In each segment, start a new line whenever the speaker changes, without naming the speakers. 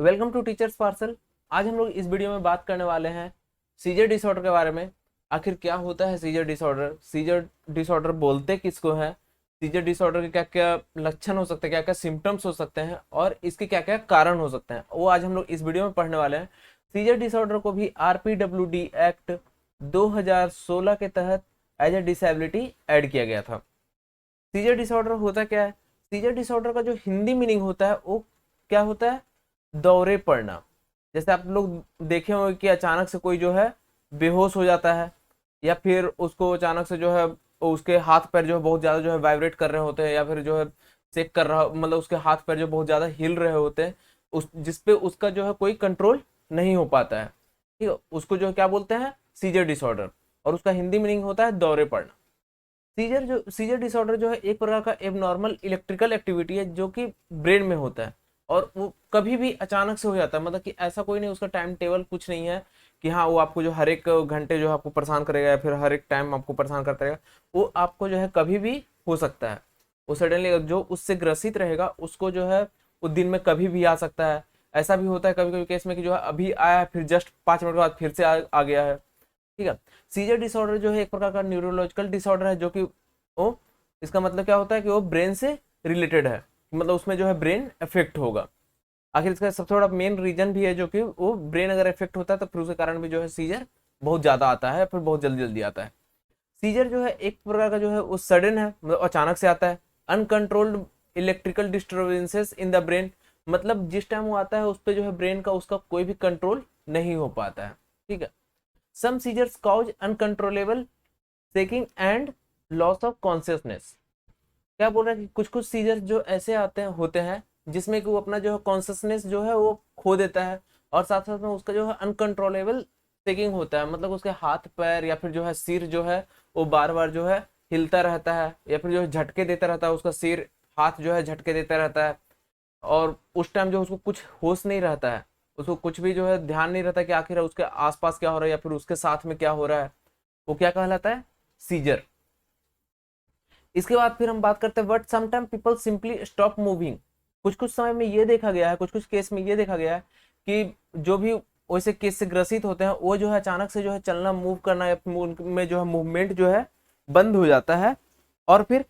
Welcome to teachers parcel. आज हम लोग इस वीडियो में बात करने वाले हैं सीजर डिसऑर्डर के बारे में। आखिर क्या होता है सीजर डिसऑर्डर, सीजर डिसऑर्डर बोलते किसको है, सीजर डिसऑर्डर के क्या क्या लक्षण हो सकते हैं, क्या क्या सिम्टम्स हो सकते हैं और इसके क्या क्या कारण हो सकते हैं, वो आज हम लोग इस वीडियो में पढ़ने वाले हैं। सीजर डिसऑर्डर को भी RPWD एक्ट 2016 के तहत एज ए डिसेबिलिटी ऐड किया गया था। सीजर डिसऑर्डर होता क्या है? सीजर डिसऑर्डर का जो हिंदी मीनिंग होता है वो क्या होता है? दौरे पड़ना। जैसे आप लोग देखे होंगे कि अचानक से कोई जो है बेहोश हो जाता है, या फिर उसको अचानक से जो है उसके हाथ पैर जो है बहुत ज्यादा जो है वाइब्रेट कर रहे होते हैं, या फिर जो है चेक कर रहा, मतलब उसके हाथ पैर जो बहुत ज्यादा हिल रहे होते हैं, उस जिसपे उसका जो है कोई कंट्रोल नहीं हो पाता है। ठीक है, उसको जो है क्या बोलते हैं? Scissor disorder. और उसका हिंदी मीनिंग होता है दौरे पड़ना। सीजर डिसऑर्डर जो है एक प्रकार का एबनॉर्मल इलेक्ट्रिकल एक्टिविटी है जो कि ब्रेन में होता है, और वो कभी भी अचानक से हो जाता है। मतलब कि ऐसा कोई नहीं, उसका टाइम टेबल कुछ नहीं है कि हाँ वो आपको जो हर एक घंटे जो है आपको परेशान करेगा या फिर हर एक टाइम आपको परेशान करता रहेगा। वो आपको जो है कभी भी हो सकता है। वो सडनली जो उससे ग्रसित रहेगा उसको जो है वो दिन में कभी भी आ सकता है। ऐसा भी होता है कभी कभी केस में कि जो है अभी आया है, फिर जस्ट 5 मिनट के बाद फिर से आ गया है। ठीक है। सीजर डिसऑर्डर जो है एक प्रकार का न्यूरोलॉजिकल डिसऑर्डर है, जो कि वो, इसका मतलब क्या होता है कि वो ब्रेन से रिलेटेड है, मतलब उसमें जो है ब्रेन इफेक्ट होगा। आखिर इसका सबसे बड़ा मेन रीजन भी है जो कि वो ब्रेन अगर इफेक्ट होता है तो फिर उसके कारण भी जो है सीजर बहुत ज्यादा आता है, फिर बहुत जल्दी जल्दी आता है। सीजर जो है एक प्रकार का जो है वो सडन है, मतलब अचानक से आता है। Uncontrolled electrical disturbances in the brain, मतलब जिस टाइम वो आता है उस पर जो है ब्रेन का उसका कोई भी कंट्रोल नहीं हो पाता है। ठीक है। Some seizures cause uncontrollable shaking and loss of consciousness. क्या बोल रहा है कि कुछ कुछ सीजर्स जो ऐसे आते हैं होते हैं जिसमें कि वो अपना जो है कॉन्शियसनेस जो है वो खो देता है, और साथ साथ में उसका जो है अनकंट्रोलेबल शेकिंग होता है, मतलब उसके हाथ पैर या फिर जो है सिर जो है वो बार बार जो है हिलता रहता है, या फिर जो है झटके देता रहता है, उसका सिर हाथ जो है झटके देता रहता है। और उस टाइम जो उसको कुछ होश नहीं रहता है, उसको कुछ भी जो है ध्यान नहीं रहता कि आखिर उसके आसपास क्या हो रहा है या फिर उसके साथ में क्या हो रहा है। वो क्या कहलाता है? सीजर। इसके बाद फिर हम बात करते हैं but sometime people simply stop moving. कुछ कुछ समय में ये देखा गया है, कुछ कुछ केस में ये देखा गया है कि जो भी वैसे केस से ग्रसित होते हैं वो जो है अचानक से जो है चलना, मूव करना या फिर उनमें जो है मूवमेंट जो है बंद हो जाता है, और फिर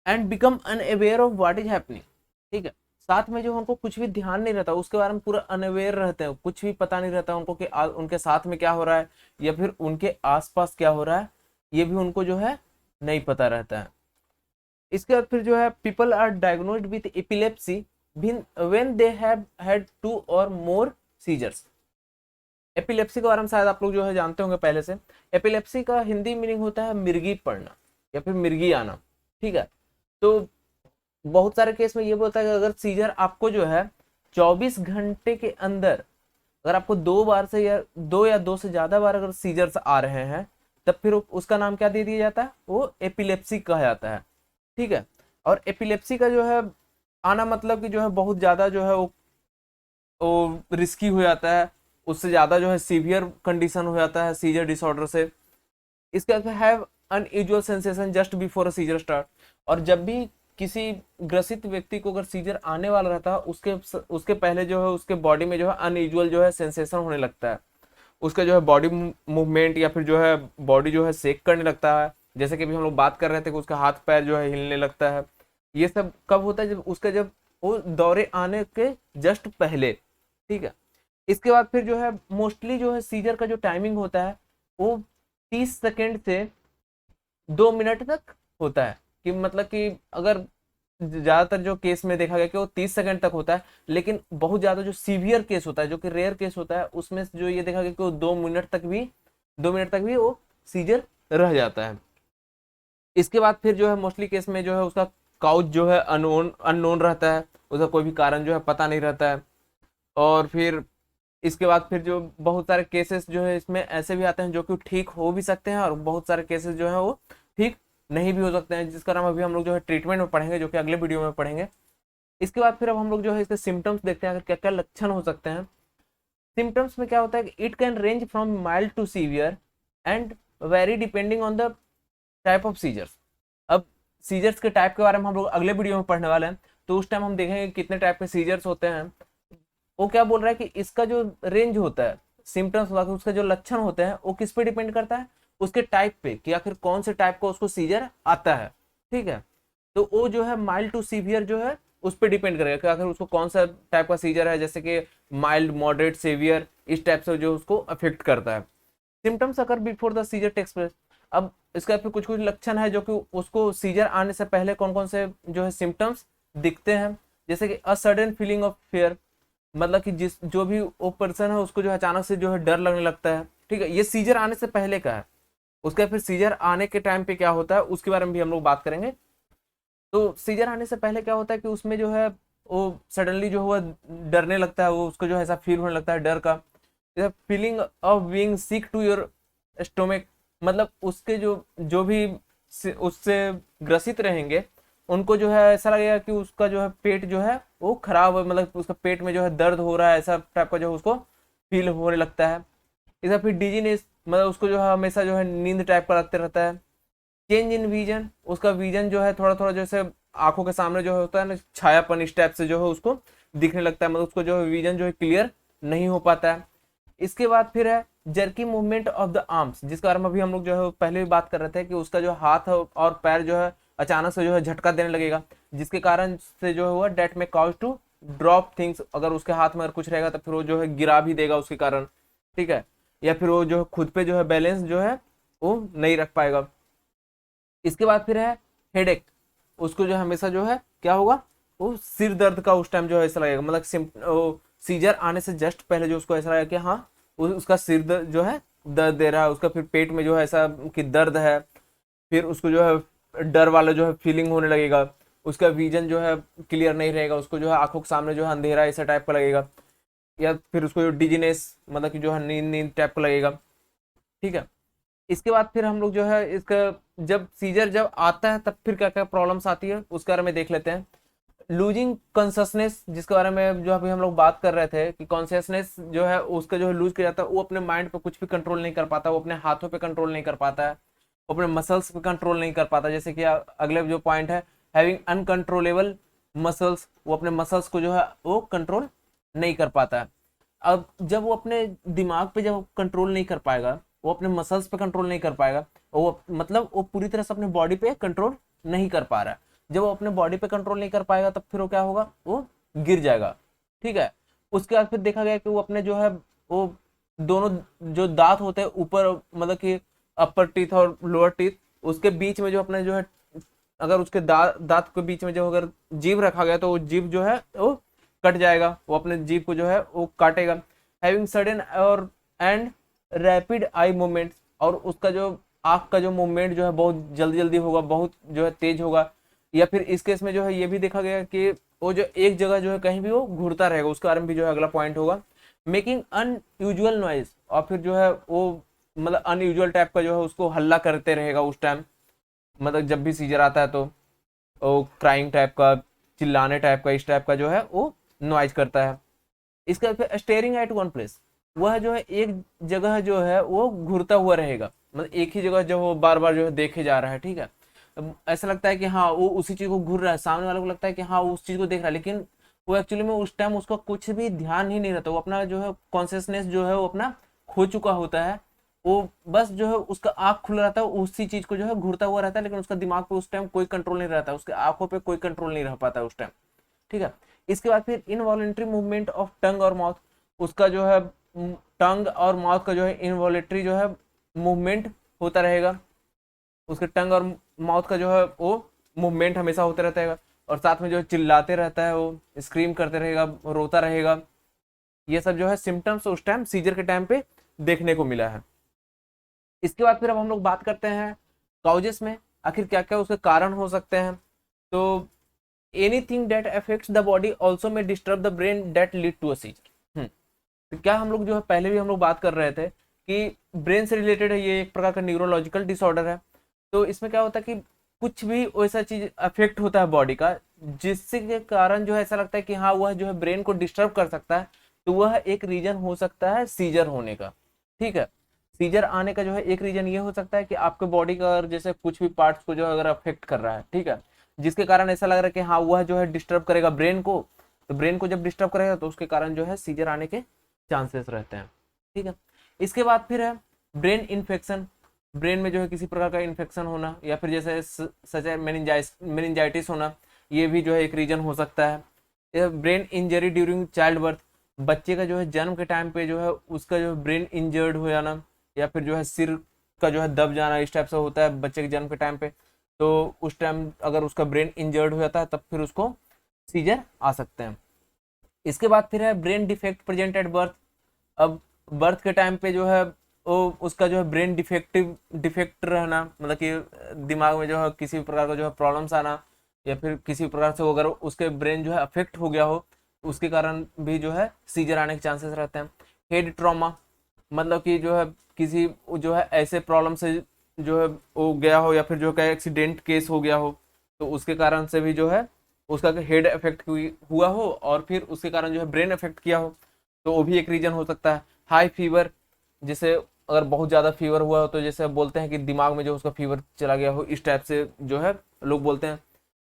and become unaware of what is happening. ठीक है। साथ में जो उनको कुछ भी ध्यान नहीं रहता, उसके बारे में पूरा अनअवेयर रहते हैं, कुछ भी पता नहीं रहता उनको कि उनके साथ में क्या हो रहा है या फिर उनके आसपास क्या हो रहा है, ये भी उनको जो है नहीं पता रहता है। इसके बाद फिर जो है people are diagnosed with epilepsy when they have had 2 or more seizures. Epilepsy के बारे में शायद आप लोग जो है जानते होंगे पहले से। एपिलेप्सी का हिंदी मीनिंग होता है मिर्गी पड़ना या फिर मिर्गी आना। ठीक है। तो बहुत सारे केस में ये बोलता है कि अगर सीजर आपको जो है 24 घंटे के अंदर, अगर आपको 2 बार से या 2 या 2 से ज्यादा बार अगर सीजर्स आ रहे हैं, तब फिर उसका नाम क्या दे दिया जाता है? वो एपिलेप्सी कहा जाता है। ठीक है। और एपिलेप्सी का जो है आना मतलब कि जो है बहुत ज्यादा जो है वो रिस्की हो जाता है, उससे ज्यादा जो है सीवियर कंडीशन हो जाता है सीजर डिसऑर्डर से। इसके बाद have unusual sensation just before a seizure start. और जब भी किसी ग्रसित व्यक्ति को अगर सीजर आने वाला रहता है उसके उसके पहले जो है उसके बॉडी में जो है अनयूजुअल जो है सेंसेशन होने लगता है। उसका जो है बॉडी मूवमेंट या फिर जो है बॉडी जो है शेक करने लगता है, जैसे कि अभी हम लोग बात कर रहे थे कि उसका हाथ पैर जो है हिलने लगता है। ये सब कब होता है? जब वो दौरे आने के जस्ट पहले। ठीक है। इसके बाद फिर जो है मोस्टली जो है सीजर का जो टाइमिंग होता है वो 30 सेकेंड से 2 मिनट तक होता है। कि मतलब कि अगर ज्यादातर जो केस में देखा गया कि वो 30 सेकंड तक होता है, लेकिन बहुत ज्यादा जो सीवियर केस होता है, जो कि रेयर केस होता है, उसमें जो ये देखा गया कि वो 2 मिनट तक भी वो सीजर रह जाता है। इसके बाद फिर जो है मोस्टली केस में जो है उसका काउच जो है अननोन अननोन रहता है, उसका कोई भी कारण जो है पता नहीं रहता है। और फिर इसके बाद फिर जो बहुत सारे केसेस जो है इसमें ऐसे भी आते हैं जो कि ठीक हो भी सकते हैं, और बहुत सारे केसेस जो है वो ठीक नहीं भी हो सकते हैं, जिसका नाम अभी हम लोग जो है ट्रीटमेंट में पढ़ेंगे, जो कि अगले वीडियो में पढ़ेंगे। इसके बाद फिर अब हम लोग जो है इसके सिम्टम्स देखते हैं, क्या क्या लक्षण हो सकते हैं। सिम्टम्स में क्या होता है कि it can range from mild to severe and very depending on the type of seizures. अब सीजर्स के टाइप के बारे में हम लोग अगले वीडियो में पढ़ने वाले हैं, तो उस टाइम हम देखेंगे कितने टाइप के सीजर्स होते हैं। वो क्या बोल रहा है कि इसका जो रेंज होता है सिम्टम्स, उसका जो लक्षण होते हैं वो किस पे डिपेंड करता है, उसके टाइप पे, कि आखिर कौन से टाइप का उसको सीजर आता है। ठीक है, तो वो जो है माइल्ड टू सीवियर जो है उस पर डिपेंड करेगा कि आखिर उसको कौन सा टाइप का सीजर है, जैसे कि माइल्ड, मॉडरेट, सेवियर, इस टाइप से जो उसको अफेक्ट करता है। Symptoms occur before the seizure takes place. अब इसका फिर कुछ कुछ लक्षण है जो कि उसको सीजर आने से पहले कौन कौन से जो है सिम्टम्स दिखते हैं, जैसे कि a sudden feeling of fear, मतलब कि जिस जो भी वो पर्सन है उसको जो है अचानक से जो है डर लगने लगता है। ठीक है, ये सीजर आने से पहले का है। उसका फिर सीजर आने के टाइम पे क्या होता है उसके बारे में भी हम लोग बात करेंगे। तो सीजर आने से पहले क्या होता है कि उसमें जो है वो सडनली जो हुआ डरने लगता है, वो उसको जो है ऐसा फील होने लगता है डर का। Feeling of being sick to your stomach, मतलब उसके जो जो भी उससे ग्रसित रहेंगे उनको जो है ऐसा लगेगा कि उसका जो है पेट जो है वो खराब है, मतलब उसका पेट में जो है दर्द हो रहा है, ऐसा टाइप का जो है उसको फील होने लगता है। इसका फिर डिजीनेस, मतलब उसको जो है हमेशा जो है नींद टाइप का लगते रहता है। चेंज इन विजन, उसका विजन जो है थोड़ा थोड़ा जैसे आंखों के सामने जो होता है ना छायापन, इस टाइप से जो है उसको दिखने लगता है, मतलब उसको जो है विजन जो है क्लियर नहीं हो पाता है। इसके बाद फिर है jerky movement of the arms, जिसके बारे में अभी हम लोग जो है पहले भी बात कर रहे थे कि उसका जो हाथ और पैर जो है अचानक से जो है झटका देने लगेगा, जिसके कारण से जो है हुआ डेट में कॉज टू ड्रॉप थिंग्स, अगर उसके हाथ में अगर कुछ रहेगा तो फिर वो जो है गिरा भी देगा उसके कारण। ठीक है, या फिर वो जो है खुद पे जो है बैलेंस जो है वो नहीं रख पाएगा। इसके बाद फिर है हेडेक, उसको जो हमेशा जो है क्या होगा, वो सिर दर्द का उस टाइम जो है ऐसा लगेगा, मतलब सीजर आने से जस्ट पहले जो उसको ऐसा लगेगा कि हाँ उसका सिर दर्द जो है दर्द दे रहा है, उसका फिर पेट में जो है ऐसा कि दर्द है, फिर उसको जो है डर वाला जो है फीलिंग होने लगेगा, उसका विजन जो है क्लियर नहीं रहेगा, उसको जो है आंखों के सामने जो है अंधेरा ऐसा टाइप का लगेगा, या फिर उसको जो डिजीनेस, मतलब कि जो है नींद नींद टाइप का लगेगा। ठीक है, इसके बाद फिर हम लोग जो है इसका जब सीजर जब आता है तब फिर क्या क्या प्रॉब्लम्स आती है उसके बारे में देख लेते हैं। लूजिंग कॉन्सियसनेस, जिसके बारे में जो अभी हम लोग बात कर रहे थे कि कॉन्सियसनेस जो है उसका जो है लूज किया जाता है, वो अपने माइंड पे कुछ भी कंट्रोल नहीं कर पाता, वो अपने हाथों पे कंट्रोल नहीं कर पाता है, वो अपने मसल्स पे कंट्रोल नहीं कर पाता, जैसे कि अगले जो पॉइंट है हैविंग अनकंट्रोलेबल मसल्स, वो अपने मसल्स को जो है वो कंट्रोल नहीं कर पाता है। अब जब वो अपने दिमाग पे जब कंट्रोल नहीं कर पाएगा, वो अपने मसल्स पे कंट्रोल नहीं कर पाएगा, वो मतलब वो पूरी तरह से अपने बॉडी पे कंट्रोल नहीं कर पा रहा है। जब वो अपने बॉडी पे कंट्रोल नहीं कर पाएगा तब फिर वो क्या होगा, वो गिर जाएगा। ठीक है, उसके बाद फिर देखा गया कि वो अपने जो है वो दोनों जो दांत होते हैं ऊपर, मतलब कि अपर टीथ और लोअर टीथ, उसके बीच में जो अपने जो है अगर उसके दांत के बीच में जो अगर जीभ रखा गया तो वो जीभ जो है वो कट जाएगा, वो अपने जीभ को जो है वो काटेगा। हैविंग सडन और एंड रैपिड आई मूवमेंट, और उसका जो आंख का जो मूवमेंट जो है बहुत जल्दी जल्दी होगा, बहुत जो है तेज होगा। या फिर इस केस में जो है ये भी देखा गया कि वो जो एक जगह जो है कहीं भी वो घूरता रहेगा, उसके बारे में भी जो है अगला पॉइंट होगा। मेकिंग अनयूजुअल नॉइज, और फिर जो है वो मतलब अनयूजुअल टाइप का जो है उसको हल्ला करते रहेगा उस टाइम, मतलब जब भी सीजर आता है तो वो क्राइंग टाइप का, चिल्लाने टाइप का, इस टाइप का जो है वो नॉइज करता है। इसका फिर स्टेयरिंग एट वन प्लेस, वह जो है एक जगह जो है वो घूरता हुआ रहेगा, मतलब एक ही जगह जो वो बार बार जो है देखे जा रहा है। ठीक है, अब ऐसा लगता है कि हाँ वो उसी चीज को घूर रहा है, सामने वाले को लगता है कि हाँ वो उस चीज को देख रहा है, लेकिन वो एक्चुअली में उस टाइम उसका कुछ भी ध्यान ही नहीं रहता, वो अपना जो है कॉन्सियसनेस जो है वो अपना खो चुका होता है। वो बस जो है उसका आंख खुला रहता है, उसी चीज को जो है घूरता हुआ रहता है, लेकिन उसका दिमाग पे उस टाइम कोई कंट्रोल नहीं रहता, उसके आंखों पे कोई कंट्रोल नहीं रह पाता उस टाइम। ठीक है, इसके बाद फिर इनवॉलेंट्री मूवमेंट ऑफ टंग और माउथ, उसका जो है टंग और माउथ का जो है इनवॉलेंट्री जो है मूवमेंट होता रहेगा, उसके टंग और माउथ का जो है वो मूवमेंट हमेशा होते रहता है, और साथ में जो है चिल्लाते रहता है, वो स्क्रीम करते रहेगा, रोता रहेगा। ये सब जो है सिम्टम्स उस टाइम सीजर के टाइम पे देखने को मिला है। इसके बाद फिर अब हम लोग बात करते हैं काउजेस में आखिर क्या क्या उसके कारण हो सकते हैं। तो anything that affects the body also may disturb the brain that lead to a seizure. तो क्या हम लोग जो है पहले भी हम लोग बात कर रहे थे कि ब्रेन से रिलेटेड है, ये एक प्रकार का न्यूरोलॉजिकल डिसऑर्डर है। तो इसमें क्या होता है कि कुछ भी वैसा चीज अफेक्ट होता है बॉडी का जिससे के कारण जो है ऐसा लगता है कि हाँ वह जो है ब्रेन को डिस्टर्ब कर सकता है, तो वह एक रीजन हो सकता है सीजर होने का। ठीक है, सीजर आने का जो है एक रीजन ये हो सकता है कि आपके बॉडी का जैसे कुछ भी पार्ट्स को जो है अगर अफेक्ट कर रहा है, ठीक है, जिसके कारण ऐसा लग रहा है कि हाँ वह जो है डिस्टर्ब करेगा ब्रेन को, तो ब्रेन को जब डिस्टर्ब करेगा तो उसके कारण जो है सीजर आने के चांसेस रहते हैं। ठीक है, इसके बाद फिर है ब्रेन इन्फेक्शन। ब्रेन में जो है किसी प्रकार का इन्फेक्शन होना या फिर जैसे सच है मेनिंजाइटिस होना, ये भी जो है एक रीजन हो सकता है। Brain injury during child birth, बच्चे का जो है जन्म के टाइम पे जो है उसका जो ब्रेन इंजर्ड हो जाना या फिर जो है सिर का जो है दब जाना, इस टाइप से होता है बच्चे के जन्म के टाइम पे। तो उस टाइम अगर उसका ब्रेन इंजर्ड हो जाता है तब फिर उसको सीजर आ सकते हैं। इसके बाद फिर है brain defect present at birth. अब बर्थ के टाइम पे जो है वो उसका जो है ब्रेन डिफेक्ट रहना, मतलब कि दिमाग में जो है किसी प्रकार का जो है प्रॉब्लम्स आना या फिर किसी प्रकार से अगर उसके ब्रेन जो है अफेक्ट हो गया हो उसके कारण भी जो है सीजर आने के चांसेस रहते हैं। हेड ट्रॉमा, मतलब कि जो है किसी जो है ऐसे प्रॉब्लम से जो है वो गया हो या फिर जो है एक्सीडेंट केस हो गया हो तो उसके कारण से भी जो है उसका हेड इफेक्ट हुआ हो और फिर उसके कारण जो है ब्रेन इफेक्ट किया हो, तो वो भी एक रीजन हो सकता है। हाई फीवर, जैसे अगर बहुत ज़्यादा फीवर हुआ हो तो जैसे बोलते हैं कि दिमाग में जो उसका फीवर चला गया हो, इस टाइप से जो है लोग बोलते हैं।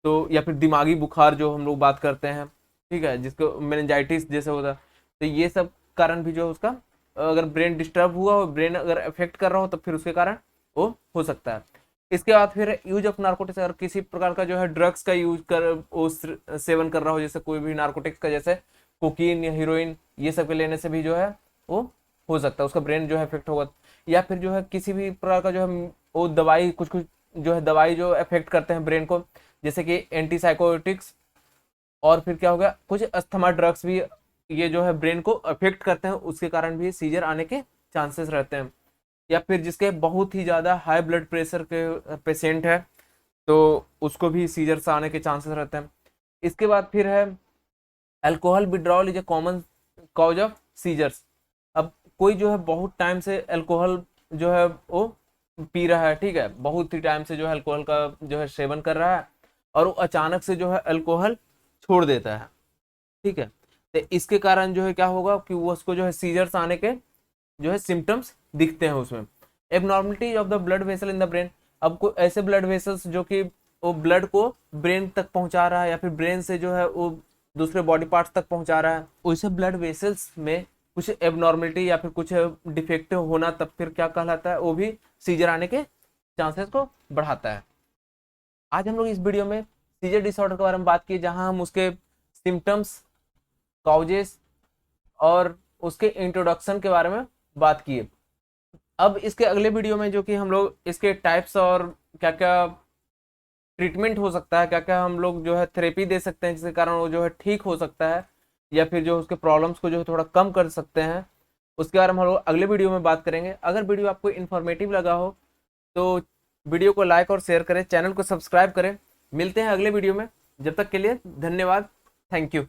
तो या फिर दिमागी बुखार जो हम लोग बात करते हैं, ठीक है, जिसको मेनिंजाइटिस जैसे होता है, तो ये सब कारण भी जो है उसका अगर ब्रेन डिस्टर्ब हुआ हो, ब्रेन अगर अफेक्ट कर रहा हो तो फिर उसके कारण वो हो सकता है। इसके बाद फिर यूज ऑफ नार्कोटिक्स, अगर किसी प्रकार का जो है ड्रग्स का यूज कर वो सेवन कर रहा हो, जैसे कोई भी नार्कोटिक्स का जैसे कोकीन या हीरोइन, ये सब के लेने से भी जो है वो हो सकता है उसका ब्रेन जो है इफेक्ट होगा। या फिर जो है किसी भी प्रकार का जो है वो दवाई कुछ कुछ जो है दवाई जो इफेक्ट करते हैं ब्रेन को, जैसे कि एंटीसाइकोटिक्स, और फिर क्या हो गया कुछ अस्थमा ड्रग्स भी ये जो है ब्रेन को अफेक्ट करते हैं, उसके कारण भी सीजर आने के चांसेस रहते हैं। या फिर जिसके बहुत ही ज़्यादा हाई ब्लड प्रेशर के पेशेंट है तो उसको भी सीजर्स आने के चांसेस रहते हैं। इसके बाद फिर है alcohol withdrawal is a common cause of seizures. अब कोई जो है बहुत टाइम से अल्कोहल जो है वो पी रहा है, ठीक है, बहुत ही टाइम से जो है अल्कोहल का जो है सेवन कर रहा है और वो अचानक से जो है अल्कोहल छोड़ देता है, ठीक है, तो इसके कारण जो है क्या होगा कि वो उसको जो है सीजर्स आने के जो है सिम्टम्स दिखते हैं उसमें। Abnormality of the blood vessel in the brain, अब कोई ऐसे ब्लड वेसल्स जो कि वो ब्लड को ब्रेन तक पहुंचा रहा है या फिर ब्रेन से जो है वो दूसरे बॉडी पार्ट्स तक पहुंचा रहा है, वैसे ब्लड वेसल्स में कुछ एबनॉर्मलिटी या फिर कुछ डिफेक्टिव होना तब फिर क्या कहलाता है, वो भी सीजर आने के चांसेस को बढ़ाता है। आज हम लोग इस वीडियो में सीजर डिसऑर्डर के बारे में बात की, जहां हम उसके सिम्टम्स, कॉजेस और उसके इंट्रोडक्शन के बारे में बात किए। अब इसके अगले वीडियो में जो कि हम लोग इसके टाइप्स और क्या क्या ट्रीटमेंट हो सकता है, क्या क्या हम लोग जो है थेरेपी दे सकते हैं जिसके कारण वो जो है ठीक हो सकता है या फिर जो उसके प्रॉब्लम्स को जो है थोड़ा कम कर सकते हैं, उसके बारे में हम लोग अगले वीडियो में बात करेंगे। अगर वीडियो आपको इन्फॉर्मेटिव लगा हो तो वीडियो को लाइक और शेयर करें, चैनल को सब्सक्राइब करें। मिलते हैं अगले वीडियो में, जब तक के लिए धन्यवाद, थैंक यू।